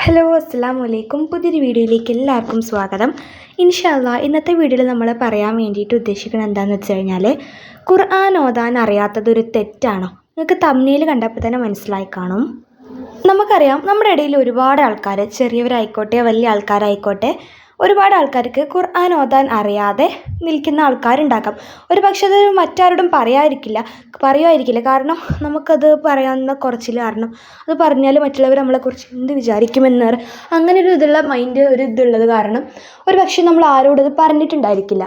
Hello അസ്സലാമു അലൈക്കും. പുതിയൊരു വീഡിയോയിലേക്ക് എല്ലാവർക്കും സ്വാഗതം. ഇൻഷാ അല്ലാഹ് ഇന്നത്തെ വീഡിയോയിൽ നമ്മൾ പറയാൻ വേണ്ടിയിട്ട് ഉദ്ദേശിക്കുന്നത് എന്താണെന്ന് വെച്ച് കഴിഞ്ഞാൽ, ഖുർആൻ ഓതാൻ അറിയാത്തതൊരു തെറ്റാണോ? നിങ്ങൾക്ക് തംബ്നെയിൽ കണ്ടപ്പോൾ തന്നെ മനസ്സിലായി കാണും. നമുക്കറിയാം, നമ്മുടെ ഇടയിൽ ഒരുപാട് ആൾക്കാർ, ചെറിയവരായിക്കോട്ടെ വലിയ ആൾക്കാരായിക്കോട്ടെ, ഒരുപാട് ആൾക്കാർക്ക് ഖുർആൻ ഓതാൻ അറിയാതെ നിൽക്കുന്ന ആൾക്കാരുണ്ടാക്കാം. ഒരു പക്ഷേ അത് മറ്റാരോടും പറയുമായിരിക്കില്ല. കാരണം നമുക്കത് പറയാവുന്ന കുറച്ചിൽ കാരണം അത് പറഞ്ഞാൽ മറ്റുള്ളവർ നമ്മളെക്കുറിച്ച് എന്ത് വിചാരിക്കുമെന്ന് അങ്ങനെ ഒരു ഇതുള്ളത് കാരണം ഒരു പക്ഷേ നമ്മൾ ആരോടത് പറഞ്ഞിട്ടുണ്ടായിരിക്കില്ല.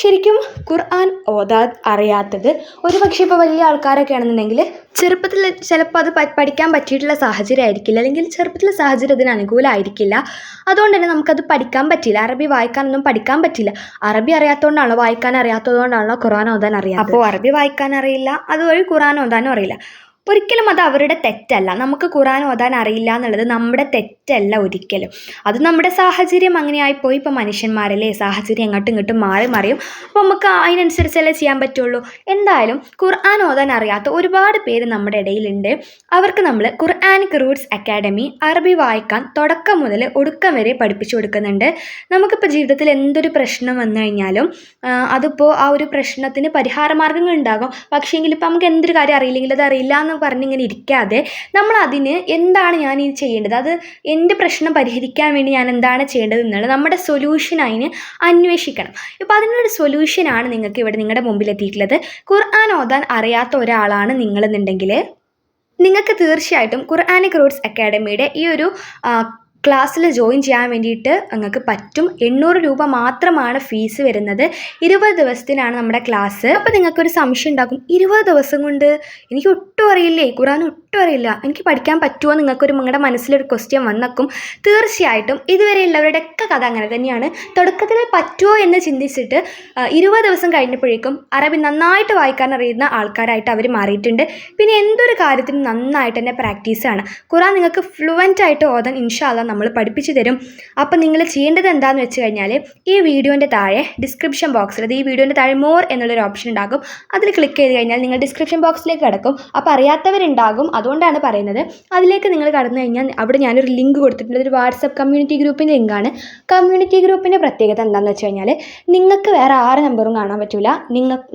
ശരിക്കും ഖുർആൻ ഓതാൻ അറിയാത്തത് ഒരു പക്ഷേ ഇപ്പോൾ വലിയ ആൾക്കാരൊക്കെ ആണെന്നുണ്ടെങ്കിൽ ചെറുപ്പത്തിൽ ചിലപ്പോൾ അത് പഠിക്കാൻ പറ്റിയിട്ടുള്ള സാഹചര്യം ആയിരിക്കില്ല, അല്ലെങ്കിൽ ചെറുപ്പത്തിലെ സാഹചര്യം അതിന് അനുകൂലമായിരിക്കില്ല. അതുകൊണ്ട് തന്നെ നമുക്കത് പഠിക്കാൻ പറ്റില്ല. അറബി വായിക്കാനൊന്നും പഠിക്കാൻ പറ്റില്ല. അറബി അറിയാത്തതുകൊണ്ടാണോ, വായിക്കാൻ അറിയാത്തതുകൊണ്ടാണോ ഖുർആൻ ഓതാൻ അറിയാം? അപ്പോൾ അറബി വായിക്കാൻ അറിയില്ല, അതുവഴി ഖുർആൻ ഓതാനും അറിയില്ല. ഒരിക്കലും അത് അവരുടെ തെറ്റല്ല. നമുക്ക് ഖുർആൻ ഓതാൻ അറിയില്ല എന്നുള്ളത് നമ്മുടെ തെറ്റല്ല ഒരിക്കലും. അത് നമ്മുടെ സാഹചര്യം അങ്ങനെയായിപ്പോയി. ഇപ്പോൾ മനുഷ്യന്മാരല്ലേ, സാഹചര്യം അങ്ങോട്ടും ഇങ്ങോട്ടും മറിയും. അപ്പോൾ നമുക്ക് അതിനനുസരിച്ചല്ലേ ചെയ്യാൻ പറ്റുള്ളൂ. എന്തായാലും ഖുർആൻ ഓതാൻ അറിയാത്ത ഒരുപാട് പേര് നമ്മുടെ ഇടയിലുണ്ട്. അവർക്ക് നമ്മൾ ഖുർആനിക് റൂട്ട്സ് അക്കാഡമി അറബി വായിക്കാൻ തുടക്കം മുതൽ ഒടുക്കം വരെ പഠിപ്പിച്ചു കൊടുക്കുന്നുണ്ട്. നമുക്കിപ്പോൾ ജീവിതത്തിൽ എന്തൊരു പ്രശ്നം വന്നു കഴിഞ്ഞാലും അതിപ്പോൾ ആ ഒരു പ്രശ്നത്തിന് പരിഹാര മാർഗ്ഗങ്ങൾ ഉണ്ടാകും. പക്ഷേങ്കിൽ ഇപ്പോൾ നമുക്ക് എന്തൊരു കാര്യം അറിയില്ലെങ്കിൽ അത് അറിയില്ല എന്ന് പറഞ്ഞിങ്ങനെ ഇരിക്കാതെ നമ്മളതിന് എന്താണ് ഞാൻ ഈ ചെയ്യേണ്ടത്, അത് എൻ്റെ പ്രശ്നം പരിഹരിക്കാൻ വേണ്ടി ഞാൻ എന്താണ് ചെയ്യേണ്ടത് എന്നുള്ളത് നമ്മുടെ സൊല്യൂഷൻ അതിന് അന്വേഷിക്കണം. ഇപ്പോൾ അതിനൊരു സൊല്യൂഷനാണ് നിങ്ങൾക്ക് ഇവിടെ നിങ്ങളുടെ മുമ്പിൽ എത്തിയിട്ടുള്ളത്. ഖുർആൻ ഓതാൻ അറിയാത്ത ഒരാളാണ് നിങ്ങളെന്നുണ്ടെങ്കിൽ നിങ്ങൾക്ക് തീർച്ചയായിട്ടും ഖുർആനിക് റൂട്ട്സ് അക്കാഡമിയുടെ ഈ ഒരു ക്ലാസ്സിൽ ജോയിൻ ചെയ്യാൻ വേണ്ടിയിട്ട് നിങ്ങൾക്ക് പറ്റും. 800 രൂപ മാത്രമാണ് ഫീസ് വരുന്നത്. 20 ദിവസത്തിനാണ് നമ്മുടെ ക്ലാസ്. അപ്പോൾ നിങ്ങൾക്കൊരു സംശയം ഉണ്ടാക്കും, 20 ദിവസം കൊണ്ട് എനിക്ക് ഒട്ടും അറിയില്ലേ, ഖുർആൻ ഒട്ടും അറിയില്ല, എനിക്ക് പഠിക്കാൻ പറ്റുമോ? നിങ്ങളുടെ മനസ്സിലൊരു ക്വസ്റ്റ്യൻ വന്നേക്കും. തീർച്ചയായിട്ടും ഇതുവരെയുള്ളവരുടെയൊക്കെ കഥ അങ്ങനെ തന്നെയാണ്. തുടക്കത്തിൽ പറ്റുമോ എന്ന് ചിന്തിച്ചിട്ട് 20 ദിവസം കഴിഞ്ഞപ്പോഴേക്കും അറബി നന്നായിട്ട് വായിക്കാൻ അറിയുന്ന ആൾക്കാരായിട്ട് അവർ മാറിയിട്ടുണ്ട്. പിന്നെ എന്തൊരു കാര്യത്തിനും നന്നായിട്ട് തന്നെ പ്രാക്ടീസാണ്. ഖുർആൻ നിങ്ങൾക്ക് ഫ്ലുവൻ്റ് ആയിട്ട് ഓതാൻ ഇൻഷാ അല്ലാഹ് നമ്മൾ പഠിപ്പിച്ചു തരും. അപ്പോൾ നിങ്ങൾ ചെയ്യേണ്ടത് എന്താണെന്ന് വെച്ച് കഴിഞ്ഞാൽ, ഈ വീഡിയോൻ്റെ താഴെ ഡിസ്ക്രിപ്ഷൻ ബോക്സിൽ, ഈ വീഡിയോൻ്റെ താഴെ മോർ എന്നുള്ളൊരു ഓപ്ഷൻ ഉണ്ടാകും. അതിൽ ക്ലിക്ക് ചെയ്ത് കഴിഞ്ഞാൽ നിങ്ങൾ ഡിസ്ക്രിപ്ഷൻ ബോക്സിലേക്ക് കിടക്കും. അപ്പോൾ അറിയാത്തവരുണ്ടാകും, അതുകൊണ്ടാണ് പറയുന്നത്. അതിലേക്ക് നിങ്ങൾ കടന്നു കഴിഞ്ഞാൽ അവിടെ ഞാനൊരു ലിങ്ക് കൊടുത്തിട്ടുണ്ട്. ഒരു വാട്സപ്പ് കമ്മ്യൂണിറ്റി ഗ്രൂപ്പിൻ്റെ ലിങ്കാണ്. കമ്മ്യൂണിറ്റി ഗ്രൂപ്പിൻ്റെ പ്രത്യേകത എന്താണെന്ന് വെച്ച് കഴിഞ്ഞാൽ, നിങ്ങൾക്ക് വേറെ ആറ് നമ്പറും കാണാൻ പറ്റില്ല,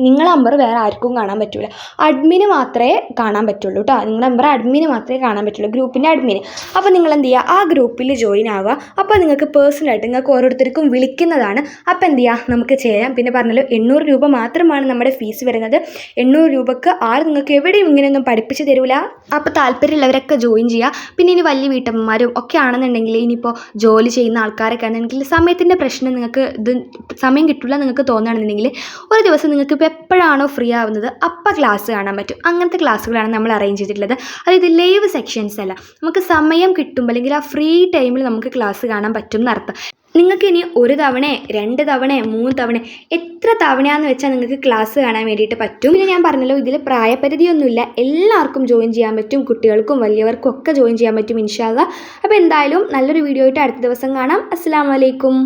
നിങ്ങളുടെ നമ്പർ വേറെ ആർക്കും കാണാൻ പറ്റില്ല. അഡ്മിന് മാത്രമേ കാണാൻ പറ്റുള്ളൂ കേട്ടോ. നിങ്ങളുടെ നമ്പർ അഡ്മിന് മാത്രമേ കാണാൻ പറ്റുള്ളൂ, ഗ്രൂപ്പിൻ്റെ അഡ്മിന്. അപ്പോൾ നിങ്ങൾ എന്ത് ചെയ്യുക, ആ ഗ്രൂപ്പിൽ ജോയിൻ ആവുക. അപ്പോൾ നിങ്ങൾക്ക് പേഴ്സണലായിട്ട് നിങ്ങൾക്ക് ഓരോരുത്തർക്കും വിളിക്കുന്നതാണ്. അപ്പോൾ എന്ത് ചെയ്യുക, നമുക്ക് ചെയ്യാം. പിന്നെ പറഞ്ഞല്ലോ, 800 രൂപ മാത്രമാണ് നമ്മുടെ ഫീസ് വരുന്നത്. 800 രൂപക്ക് നിങ്ങൾക്ക് എവിടെയും ഇങ്ങനെയൊന്നും പഠിപ്പിച്ച് തരില്ല. അപ്പോൾ താല്പര്യമുള്ളവരൊക്കെ ജോയിൻ ചെയ്യുക. പിന്നെ ഇനി വലിയ വീട്ടമ്മമാരും ഒക്കെ ആണെന്നുണ്ടെങ്കിൽ, ഇനിയിപ്പോൾ ജോലി ചെയ്യുന്ന ആൾക്കാരൊക്കെ ആണെന്നുണ്ടെങ്കിൽ, സമയത്തിൻ്റെ പ്രശ്നം നിങ്ങൾക്ക് സമയം കിട്ടില്ല നിങ്ങൾക്ക് തോന്നുകയാണെന്നുണ്ടെങ്കിൽ, ഒരു ദിവസം നിങ്ങൾക്ക് ഇപ്പോൾ എപ്പോഴാണോ ഫ്രീ ആവുന്നത് അപ്പോൾ ക്ലാസ് കാണാൻ പറ്റും. അങ്ങനത്തെ ക്ലാസ്സുകളാണ് നമ്മൾ അറേഞ്ച് ചെയ്തിട്ടുള്ളത്. അതായത് ലൈവ് സെക്ഷൻസ് അല്ല, നമുക്ക് സമയം കിട്ടുമ്പോൾ അല്ലെങ്കിൽ ആ ഫ്രീ ടൈമിൽ നമുക്ക് ക്ലാസ് കാണാൻ പറ്റും എന്നർത്ഥം. നിങ്ങൾക്ക് ഇനി 1 തവണ 2 തവണ 3 തവണ എത്ര തവണയാണെന്ന് വെച്ചാൽ നിങ്ങൾക്ക് ക്ലാസ് കാണാൻ വേണ്ടിയിട്ട് പറ്റും. പിന്നെ ഞാൻ പറഞ്ഞല്ലോ, ഇതിൽ പ്രായപരിധിയൊന്നുമില്ല, എല്ലാവർക്കും ജോയിൻ ചെയ്യാൻ പറ്റും. കുട്ടികൾക്കും വലിയവർക്കും ഒക്കെ ജോയിൻ ചെയ്യാൻ പറ്റും ഇൻഷാ അല്ലാഹ്. അപ്പോൾ എന്തായാലും നല്ലൊരു വീഡിയോ ആയിട്ട് അടുത്ത ദിവസം കാണാം. അസ്സലാമു അലൈക്കും.